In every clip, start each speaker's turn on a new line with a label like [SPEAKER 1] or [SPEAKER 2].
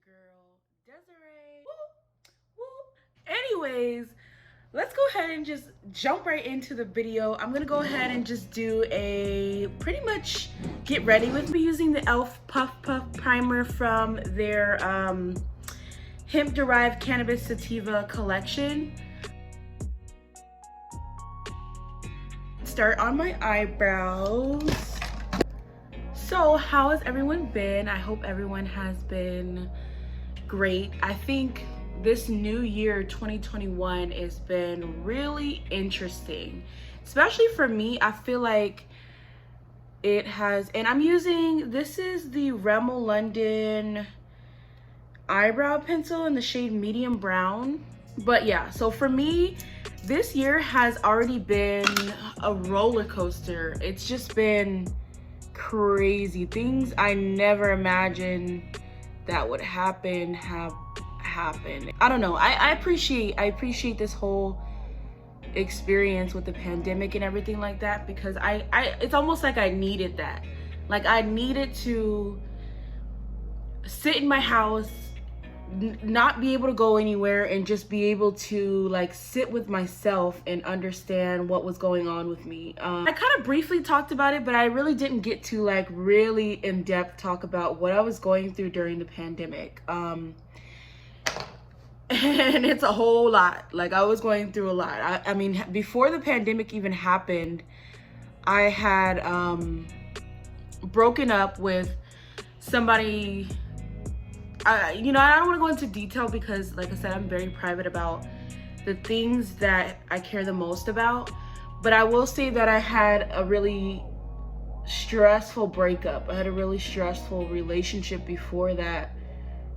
[SPEAKER 1] girl, Desiree. Woo, woo. Anyways, let's go ahead and just jump right into the video. I'm gonna go ahead and just do a pretty much get ready with me using the e.l.f. Puff Puff Primer from their hemp-derived cannabis sativa collection. Start on my eyebrows. So how has everyone been? I hope everyone has been great. I think this new year 2021 has been really interesting, especially for me. I feel like it has, and I'm using, this is the Rimmel London eyebrow pencil in the shade medium brown. But yeah, so for me, this year has already been a roller coaster. It's just been crazy. Things I never imagined that would happen have happened. I don't know. I appreciate this whole experience with the pandemic and everything like that, because I it's almost like I needed that. Like I needed to sit in my house, not be able to go anywhere, and just be able to like sit with myself and understand what was going on with me. I kind of briefly talked about it, but I really didn't get to like really in-depth talk about what I was going through during the pandemic. And it's a whole lot. Like I was going through a lot. I mean, before the pandemic even happened, I had broken up with somebody. You know, I don't want to go into detail because, like I said, I'm very private about the things that I care the most about. But I will say that I had a really stressful breakup. I had a really stressful relationship before that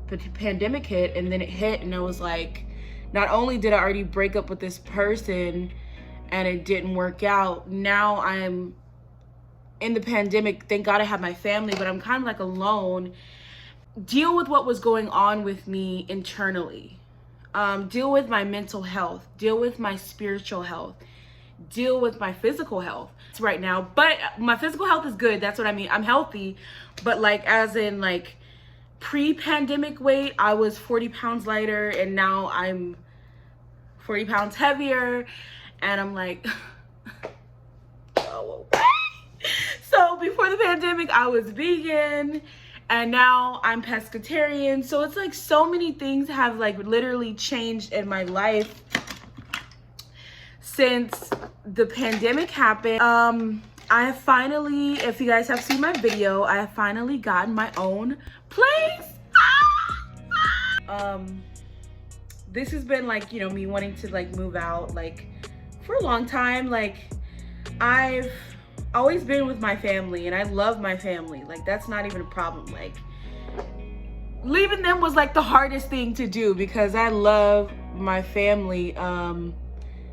[SPEAKER 1] the pandemic hit, and then it hit, and I was like, not only did I already break up with this person and it didn't work out, now I'm in the pandemic. Thank God I have my family, but I'm kind of like alone. Deal with what was going on with me internally, deal with my mental health, deal with my spiritual health, deal with my physical health right now. But my physical health is good. That's what I mean. I'm healthy, but like as in like pre-pandemic weight, I was 40 pounds lighter, and now I'm 40 pounds heavier, and I'm like oh, okay. So before the pandemic I was vegan, and now I'm pescatarian. So it's like so many things have like literally changed in my life since the pandemic happened. I have finally, if you guys have seen my video, I have finally gotten my own place. This has been like, you know, me wanting to like move out like for a long time. Like I've always been with my family, and I love my family. Like that's not even a problem. Like leaving them was like the hardest thing to do, because I love my family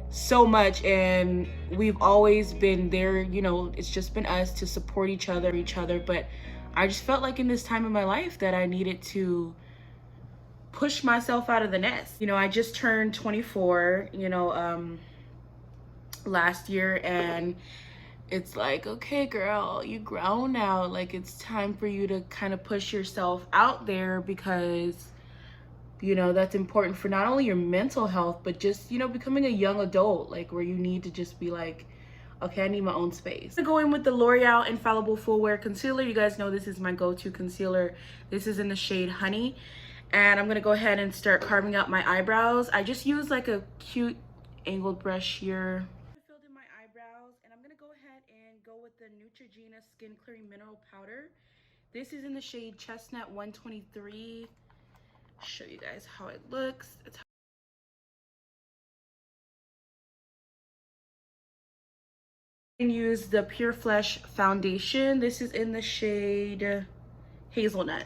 [SPEAKER 1] so much, and we've always been there. You know, it's just been us to support each other. But I just felt like in this time of my life that I needed to push myself out of the nest. You know, I just turned 24, you know, last year, and it's like, okay girl, you grown now. Like it's time for you to kind of push yourself out there, because you know that's important for not only your mental health, but just, you know, becoming a young adult, like where you need to just be like, okay, I need my own space. I'm going with the L'Oreal Infallible Full Wear Concealer. You guys know this is my go-to concealer. This is in the shade Honey, and I'm gonna go ahead and start carving out my eyebrows. I just use like a cute angled brush here. I filled in my eyebrows, and I'm gonna go ahead and go with the Neutrogena Skin Clearing Mineral Powder. This is in the shade Chestnut 123. Show you guys how it looks. And use the Pure Flesh foundation. This is in the shade Hazelnut.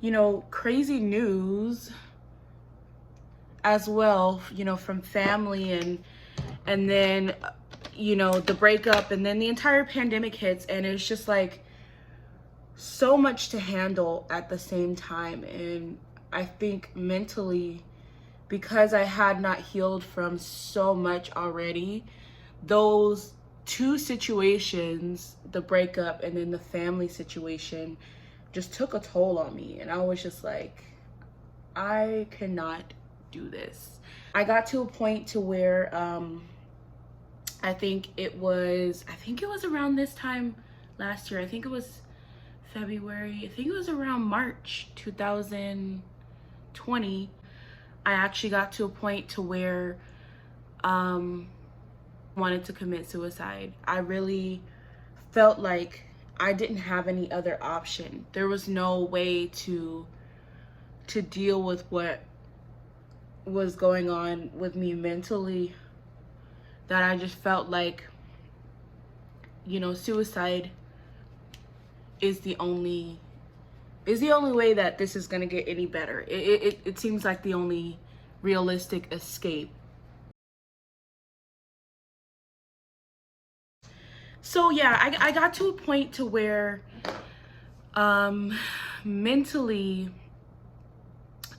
[SPEAKER 1] You know, crazy news as well, you know, from family, and then, you know, the breakup, and then the entire pandemic hits, and it's just like so much to handle at the same time. And I think mentally, because I had not healed from so much already, those two situations, the breakup and then the family situation, just took a toll on me. And I was just like, I cannot do this. I got to a point to where I think it was around this time last year. I think it was February. I think it was around March 2020. I actually got to a point to where wanted to commit suicide. I really felt like I didn't have any other option. There was no way to deal with what was going on with me mentally, that I just felt like, you know, suicide is the only way that this is gonna get any better. It seems like the only realistic escape. So yeah, I got to a point to where mentally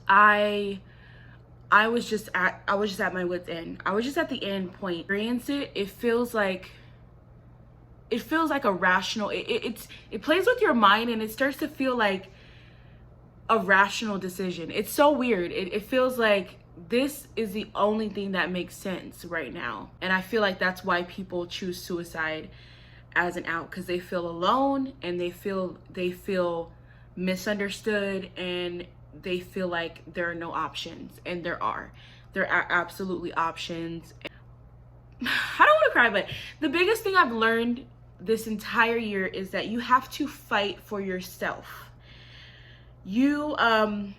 [SPEAKER 1] I was just at my wit's end. I was just at the end point. Experience it. It feels like a rational. It plays with your mind, and it starts to feel like a rational decision. It's so weird. It feels like this is the only thing that makes sense right now, and I feel like that's why people choose suicide as an out, because they feel alone and they feel misunderstood, and they feel like there are no options, and there are absolutely options. I don't want to cry, but the biggest thing I've learned this entire year is that you have to fight for yourself. You and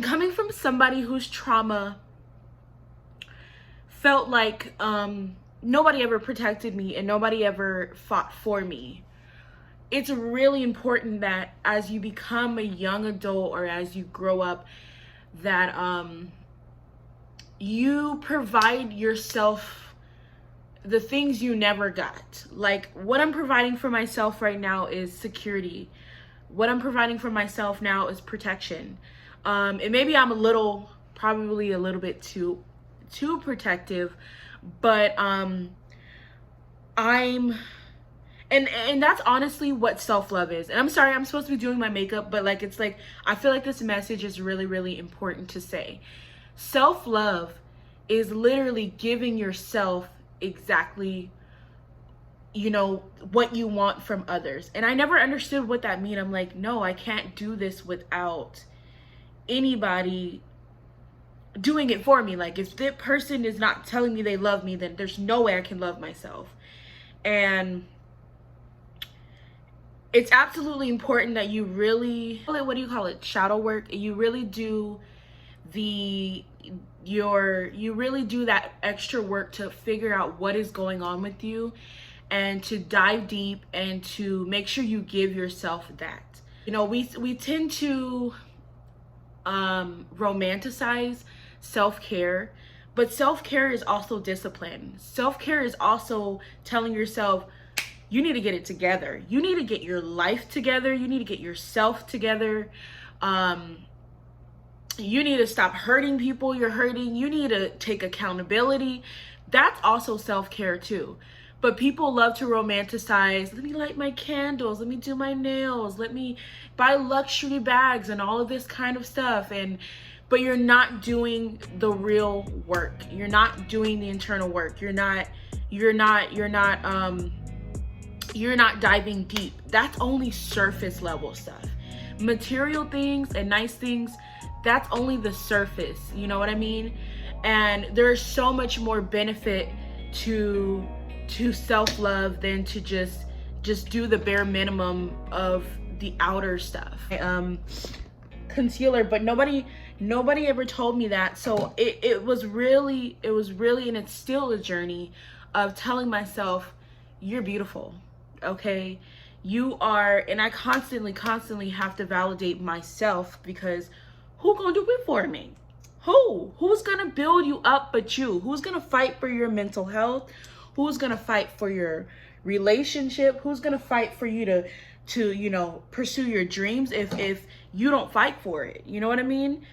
[SPEAKER 1] coming from somebody whose trauma felt like nobody ever protected me and nobody ever fought for me, it's really important that as you become a young adult or as you grow up, that you provide yourself the things you never got. Like, what I'm providing for myself right now is security. What I'm providing for myself now is protection. And maybe I'm probably a little bit too protective, but and that's honestly what self-love is. And I'm sorry, I'm supposed to be doing my makeup, but like, it's like, I feel like this message is really, really important to say. Self-love is literally giving yourself exactly, you know, what you want from others. And I never understood what that meant. I'm like, no, I can't do this without anybody doing it for me. Like, if that person is not telling me they love me, then there's no way I can love myself. And it's absolutely important that you really, what do you call it, shadow work. You really do you really do that extra work to figure out what is going on with you, and to dive deep and to make sure you give yourself that. You know, we tend to romanticize self-care, but self-care is also discipline. Self-care is also telling yourself, you need to get it together. You need to get your life together. You need to get yourself together. You need to stop hurting people you're hurting. You need to take accountability. That's also self-care too. But people love to romanticize, let me light my candles, let me do my nails, let me buy luxury bags and all of this kind of stuff. But you're not doing the real work. You're not doing the internal work. You're not diving deep. That's only surface level stuff. Material things and nice things, that's only the surface, you know what I mean? And there's so much more benefit to self-love than to just do the bare minimum of the outer stuff. Concealer, but nobody ever told me that. So it was really, and it's still a journey of telling myself, you're beautiful, okay? You are. And I constantly have to validate myself, because who gonna do it for me? Who's gonna build you up but you? Who's gonna fight for your mental health? Who's gonna fight for your relationship? Who's gonna fight for you to you know, pursue your dreams if you don't fight for it? You know what I mean?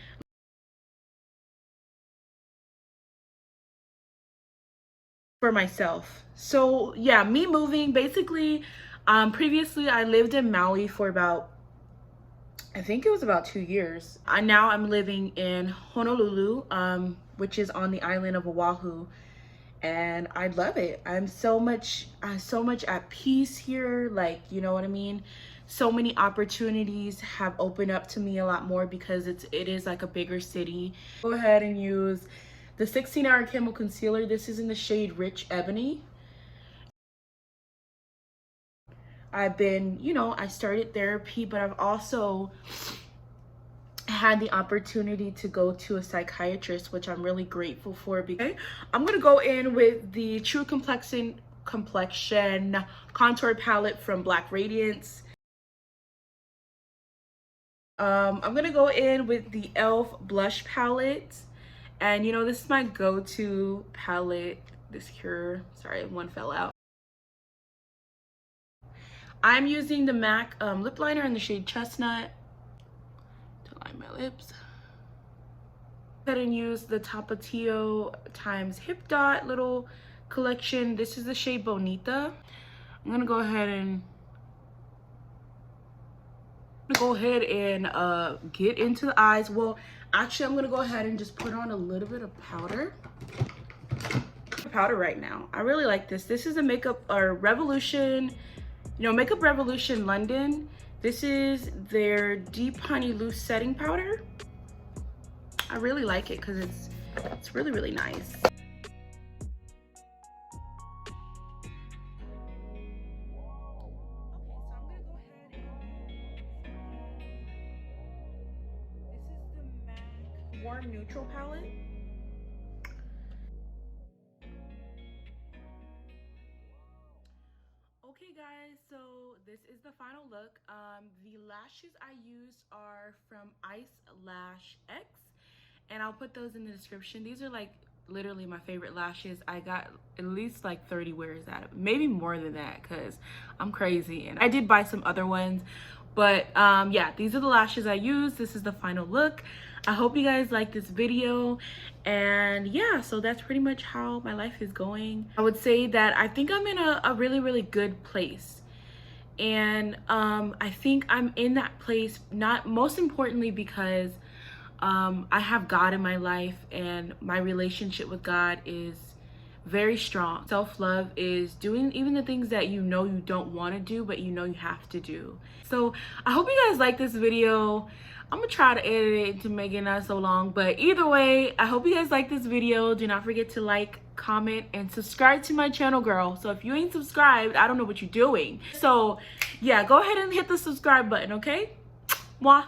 [SPEAKER 1] For myself. So yeah, me moving, basically, previously I lived in Maui for about I think it was about 2 years. Now I'm living in Honolulu, which is on the island of Oahu, and I love it. I'm so much at peace here. Like, you know what I mean? So many opportunities have opened up to me a lot more because it is like a bigger city. Go ahead and use the 16-hour Camel Concealer. This is in the shade Rich Ebony. I've been, you know, I started therapy, but I've also had the opportunity to go to a psychiatrist, which I'm really grateful for. Because I'm gonna go in with the True Complexion Contour Palette from Black Radiance. I'm gonna go in with the e.l.f. Blush Palette. And you know, this is my go-to palette this year. Sorry, one fell out. I'm using the MAC lip liner in the shade Chestnut to line my lips. Go ahead and use the Tapatio times Hip Dot little collection. This is the shade Bonita. I'm gonna go ahead and get into the eyes. Well, actually, I'm gonna go ahead and just put on a little bit of powder. Powder right now. I really like this. This is a Makeup Revolution. You know, Makeup Revolution London. This is their Deep Honey Loose Setting Powder. I really like it because it's really, really nice. Warm Neutral palette. Okay guys, so this is the final look. The lashes I used are from Icelashx X, and I'll put those in the description. These are like literally my favorite lashes. I got at least like 30 wears out of it, maybe more than that, because I'm crazy. And I did buy some other ones, but yeah, these are the lashes I used. This is the final look. I hope you guys like this video, and yeah, so that's pretty much how my life is going. I would say that I think I'm in a really, really good place, and I think I'm in that place not most importantly because I have God in my life, and my relationship with God is very strong. Self-love is doing even the things that you know you don't want to do, but you know you have to do. So I hope you guys like this video. I'm gonna try to edit it to make it not so long, but either way, I hope you guys like this video. Do not forget to like, comment, and subscribe to my channel, girl. So if you ain't subscribed, I don't know what you're doing. So yeah, go ahead and hit the subscribe button, okay? Mwah.